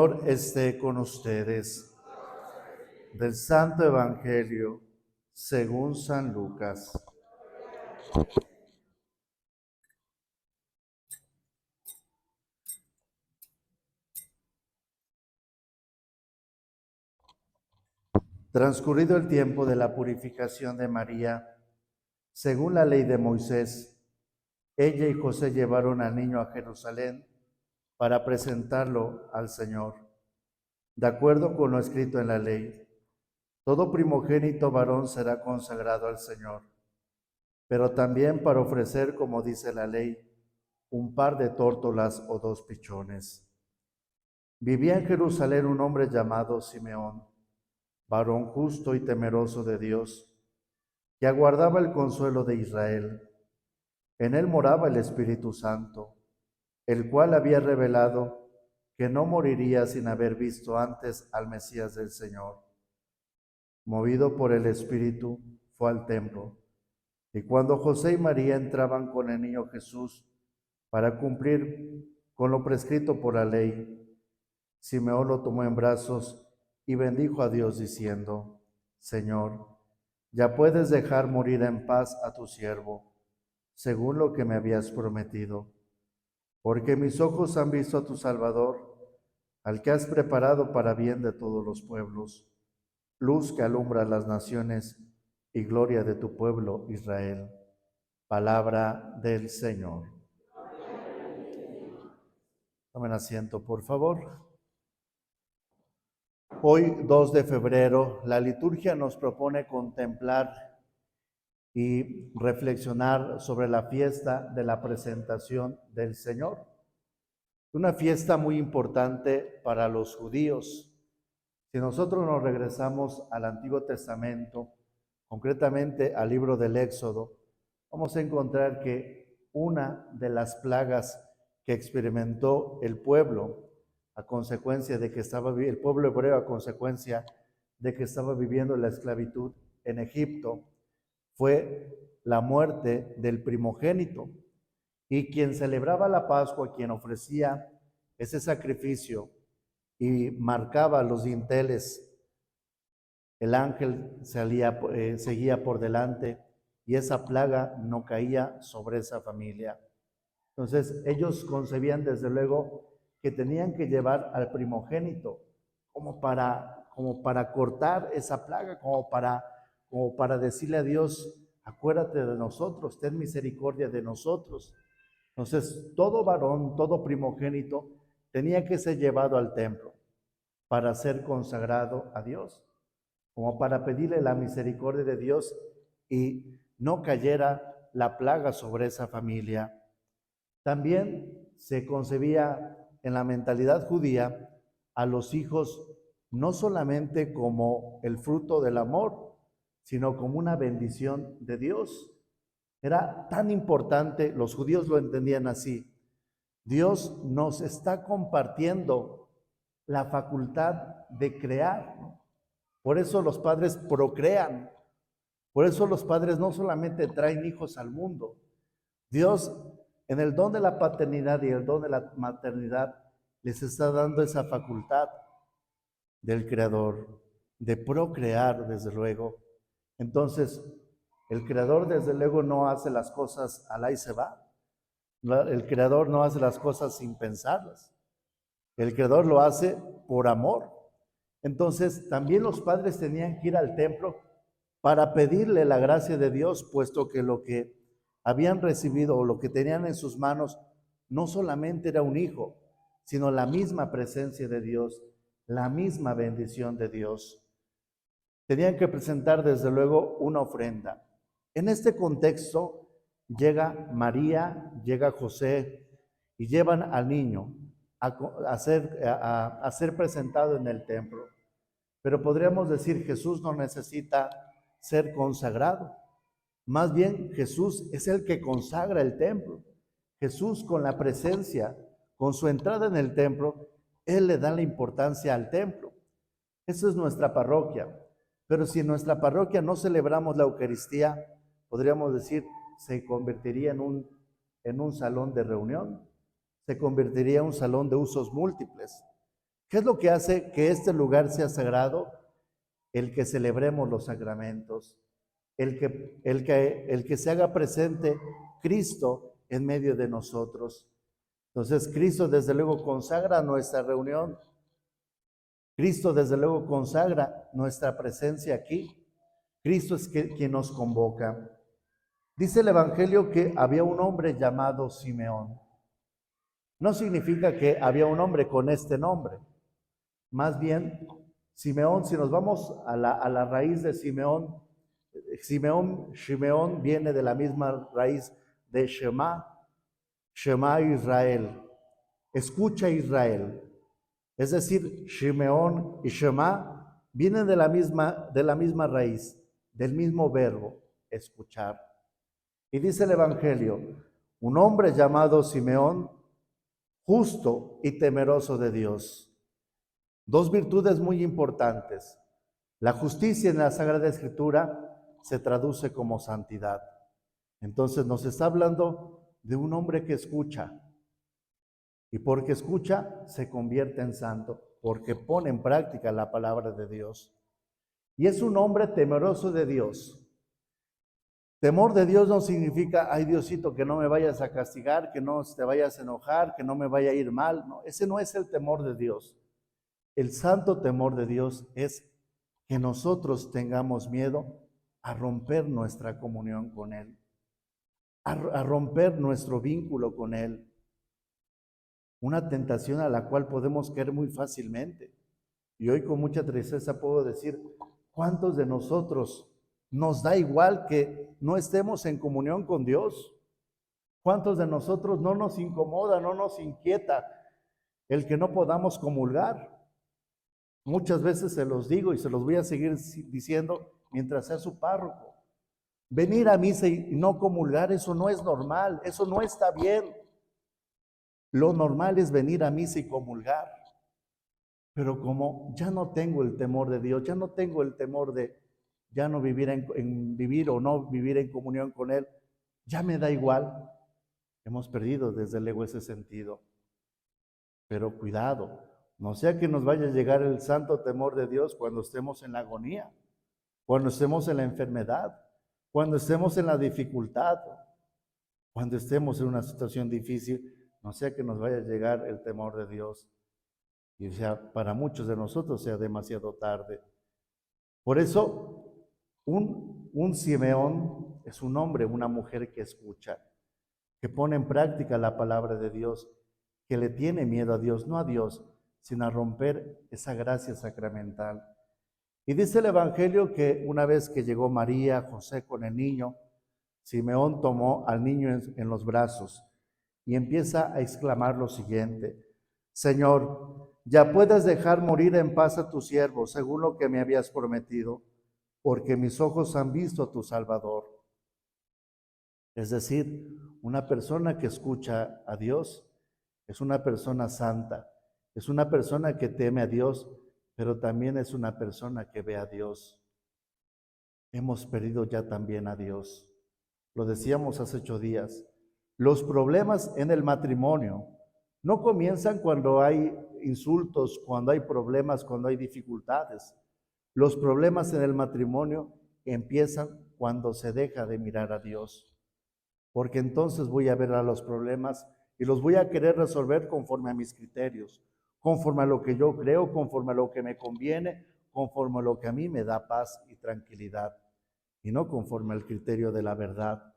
Señor esté con ustedes. Del Santo Evangelio según San Lucas. Transcurrido el tiempo de la purificación de María, según la ley de Moisés, ella y José llevaron al niño a Jerusalén para presentarlo al Señor. De acuerdo con lo escrito en la ley, todo primogénito varón será consagrado al Señor, pero también para ofrecer, como dice la ley, un par de tórtolas o 2 pichones. Vivía en Jerusalén un hombre llamado Simeón, varón justo y temeroso de Dios, que aguardaba el consuelo de Israel. En él moraba el Espíritu Santo, el cual había revelado que no moriría sin haber visto antes al Mesías del Señor. Movido por el Espíritu, fue al templo, y cuando José y María entraban con el niño Jesús para cumplir con lo prescrito por la ley, Simeón lo tomó en brazos y bendijo a Dios diciendo: Señor, ya puedes dejar morir en paz a tu siervo, según lo que me habías prometido, porque mis ojos han visto a tu Salvador, al que has preparado para bien de todos los pueblos, luz que alumbra las naciones y gloria de tu pueblo Israel. Palabra del Señor. Tomen asiento, por favor. Hoy, 2 de febrero, la liturgia nos propone contemplar y reflexionar sobre la fiesta de la presentación del Señor. Una fiesta muy importante para los judíos. Si nosotros nos regresamos al Antiguo Testamento, concretamente al libro del Éxodo, vamos a encontrar que una de las plagas que experimentó el pueblo a consecuencia de que el pueblo hebreo a consecuencia de que estaba viviendo la esclavitud en Egipto fue la muerte del primogénito. Y quien celebraba la Pascua, quien ofrecía ese sacrificio y marcaba los dinteles, el ángel seguía por delante y esa plaga no caía sobre esa familia. Entonces ellos concebían desde luego que tenían que llevar al primogénito como para cortar esa plaga, como para decirle a Dios: acuérdate de nosotros, ten misericordia de nosotros. Entonces todo varón, todo primogénito tenía que ser llevado al templo para ser consagrado a Dios, como para pedirle la misericordia de Dios y no cayera la plaga sobre esa familia. También se concebía en la mentalidad judía a los hijos no solamente como el fruto del amor, sino como una bendición de Dios. Era tan importante, los judíos lo entendían así: Dios nos está compartiendo la facultad de crear, ¿no? Por eso los padres procrean, por eso los padres no solamente traen hijos al mundo. Dios, en el don de la paternidad y el don de la maternidad, les está dando esa facultad del Creador, de procrear, desde luego. Entonces, el Creador, desde luego, no hace las cosas al ahí se va. El Creador no hace las cosas sin pensarlas. El Creador lo hace por amor. Entonces, también los padres tenían que ir al templo para pedirle la gracia de Dios, puesto que lo que habían recibido o lo que tenían en sus manos no solamente era un hijo, sino la misma presencia de Dios, la misma bendición de Dios. Tenían que presentar desde luego una ofrenda. En este contexto llega María, llega José y llevan al niño a ser presentado en el templo. Pero podríamos decir, Jesús no necesita ser consagrado. Más bien, Jesús es el que consagra el templo. Jesús, con la presencia, con su entrada en el templo, Él le da la importancia al templo. Eso es nuestra parroquia. Pero si en nuestra parroquia no celebramos la Eucaristía, podríamos decir, se convertiría en un salón de reunión, se convertiría en un salón de usos múltiples. ¿Qué es lo que hace que este lugar sea sagrado? El que celebremos los sacramentos, el que se haga presente Cristo en medio de nosotros. Entonces, Cristo desde luego consagra nuestra reunión. Cristo desde luego consagra nuestra presencia aquí. Cristo es quien nos convoca. Dice el Evangelio que había un hombre llamado Simeón. No significa que había un hombre con este nombre. Más bien, Simeón, si nos vamos a la raíz de Simeón, Shimeón viene de la misma raíz de Shema Israel, escucha Israel. Es decir, Shimeón y Shema vienen de la misma raíz, del mismo verbo, escuchar. Y dice el Evangelio, un hombre llamado Simeón, justo y temeroso de Dios. Dos virtudes muy importantes. La justicia en la Sagrada Escritura se traduce como santidad. Entonces nos está hablando de un hombre que escucha. Y porque escucha, se convierte en santo, porque pone en práctica la palabra de Dios. Y es un hombre temeroso de Dios. Temor de Dios no significa, ay Diosito, que no me vayas a castigar, que no te vayas a enojar, que no me vaya a ir mal. No, ese no es el temor de Dios. El santo temor de Dios es que nosotros tengamos miedo a romper nuestra comunión con Él, a romper nuestro vínculo con Él. Una tentación a la cual podemos caer muy fácilmente. Y hoy con mucha tristeza puedo decir, ¿cuántos de nosotros nos da igual que no estemos en comunión con Dios? ¿Cuántos de nosotros no nos incomoda, no nos inquieta el que no podamos comulgar? Muchas veces se los digo y se los voy a seguir diciendo mientras sea su párroco. Venir a misa y no comulgar, eso no es normal, eso no está bien. Lo normal es venir a misa y comulgar. Pero como ya no tengo el temor de Dios, ya no tengo el temor de ya no vivir en vivir o no vivir en comunión con Él, ya me da igual. Hemos perdido desde luego ese sentido. Pero cuidado, no sea que nos vaya a llegar el santo temor de Dios cuando estemos en la agonía, cuando estemos en la enfermedad, cuando estemos en la dificultad, cuando estemos en una situación difícil, no sea que nos vaya a llegar el temor de Dios y sea para muchos de nosotros sea demasiado tarde. Por eso, un Simeón es un hombre, una mujer que escucha, que pone en práctica la palabra de Dios, que le tiene miedo a Dios, no a Dios, sino a romper esa gracia sacramental. Y dice el Evangelio que una vez que llegó María, José con el niño, Simeón tomó al niño en los brazos y empieza a exclamar lo siguiente: Señor, ya puedes dejar morir en paz a tu siervo, según lo que me habías prometido, porque mis ojos han visto a tu Salvador. Es decir, una persona que escucha a Dios es una persona santa, es una persona que teme a Dios, pero también es una persona que ve a Dios. Hemos perdido ya también a Dios. Lo decíamos hace 8 días. Los problemas en el matrimonio no comienzan cuando hay insultos, cuando hay problemas, cuando hay dificultades. Los problemas en el matrimonio empiezan cuando se deja de mirar a Dios. Porque entonces voy a ver a los problemas y los voy a querer resolver conforme a mis criterios, conforme a lo que yo creo, conforme a lo que me conviene, conforme a lo que a mí me da paz y tranquilidad, y no conforme al criterio de la verdad,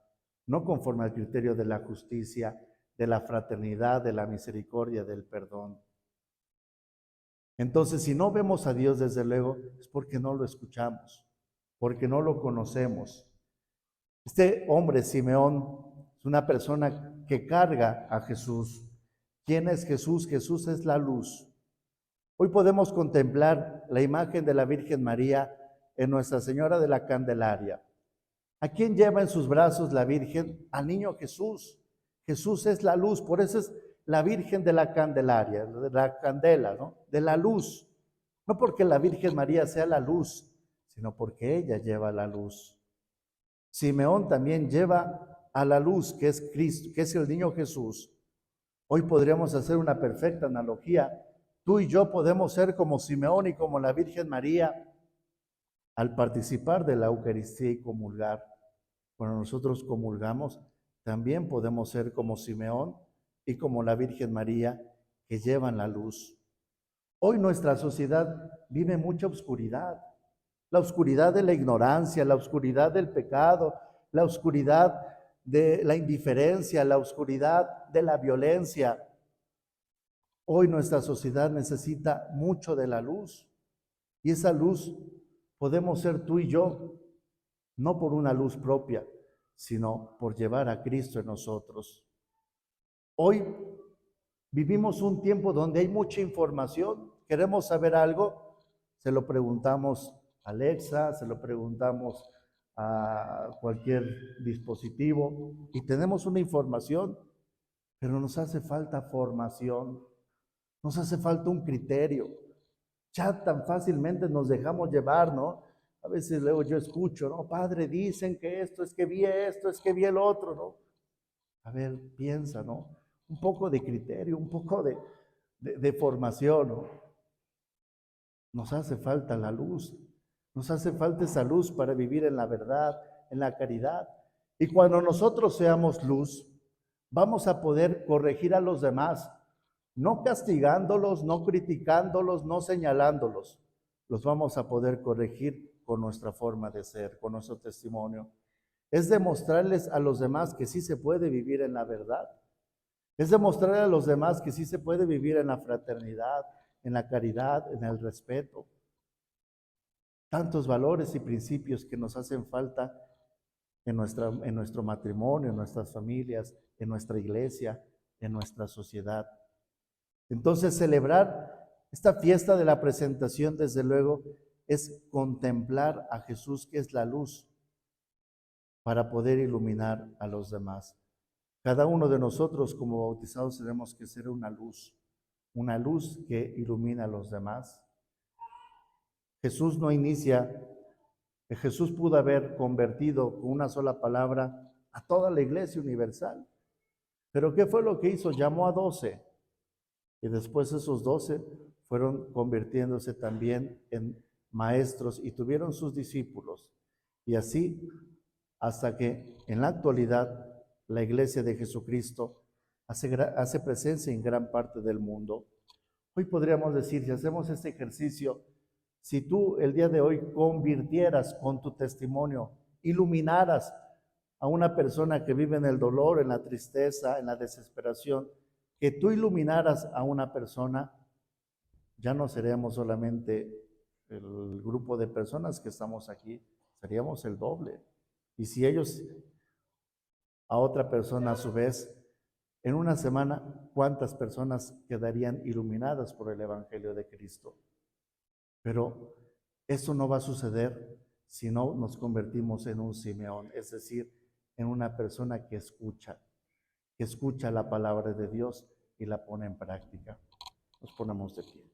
no conforme al criterio de la justicia, de la fraternidad, de la misericordia, del perdón. Entonces, si no vemos a Dios, desde luego, es porque no lo escuchamos, porque no lo conocemos. Este hombre, Simeón, es una persona que carga a Jesús. ¿Quién es Jesús? Jesús es la luz. Hoy podemos contemplar la imagen de la Virgen María en Nuestra Señora de la Candelaria. ¿A quién lleva en sus brazos la Virgen? Al niño Jesús. Jesús es la luz, por eso es la Virgen de la Candelaria, de la candela, ¿no? De la luz. No porque la Virgen María sea la luz, sino porque ella lleva la luz. Simeón también lleva a la luz, que es Cristo, que es el niño Jesús. Hoy podríamos hacer una perfecta analogía tú y yo podemos ser como Simeón y como la Virgen María al participar de la Eucaristía y comulgar. Cuando nosotros comulgamos, también podemos ser como Simeón y como la Virgen María, que llevan la luz. Hoy nuestra sociedad vive mucha oscuridad. La oscuridad de la ignorancia, la oscuridad del pecado, la oscuridad de la indiferencia, la oscuridad de la violencia. Hoy nuestra sociedad necesita mucho de la luz. Y esa luz podemos ser tú y yo, no por una luz propia, sino por llevar a Cristo en nosotros. Hoy vivimos un tiempo donde hay mucha información. Queremos saber algo, se lo preguntamos a Alexa, se lo preguntamos a cualquier dispositivo y tenemos una información, pero nos hace falta formación, nos hace falta un criterio. Ya tan fácilmente nos dejamos llevar, ¿no? A veces luego yo escucho, ¿no? Padre, dicen que esto, es que vi esto, es que vi el otro, ¿no? A ver, piensa, ¿no? Un poco de criterio, un poco de formación, ¿no? Nos hace falta la luz, nos hace falta esa luz para vivir en la verdad, en la caridad. Y cuando nosotros seamos luz, vamos a poder corregir a los demás, no castigándolos, no criticándolos, no señalándolos. Los vamos a poder corregir con nuestra forma de ser, con nuestro testimonio. Es demostrarles a los demás que sí se puede vivir en la verdad. Es demostrarle a los demás que sí se puede vivir en la fraternidad, en la caridad, en el respeto. Tantos valores y principios que nos hacen falta en nuestro matrimonio, en nuestras familias, en nuestra iglesia, en nuestra sociedad. Entonces, celebrar esta fiesta de la presentación, desde luego, es contemplar a Jesús, que es la luz, para poder iluminar a los demás. Cada uno de nosotros como bautizados tenemos que ser una luz que ilumina a los demás. Jesús no inicia, Jesús pudo haber convertido con una sola palabra a toda la iglesia universal. Pero ¿qué fue lo que hizo? Llamó a 12. Y después esos 12 fueron convirtiéndose también en maestros y tuvieron sus discípulos. Y así, hasta que en la actualidad la iglesia de Jesucristo hace presencia en gran parte del mundo. Hoy podríamos decir, si hacemos este ejercicio, si tú el día de hoy convirtieras con tu testimonio, iluminaras a una persona que vive en el dolor, en la tristeza, en la desesperación, que tú iluminaras a una persona, ya no seríamos solamente el grupo de personas que estamos aquí, seríamos el doble. Y si ellos a otra persona a su vez, en una semana, ¿cuántas personas quedarían iluminadas por el Evangelio de Cristo? Pero eso no va a suceder si no nos convertimos en un Simeón, es decir, en una persona que escucha la palabra de Dios y la pone en práctica. Nos ponemos de pie.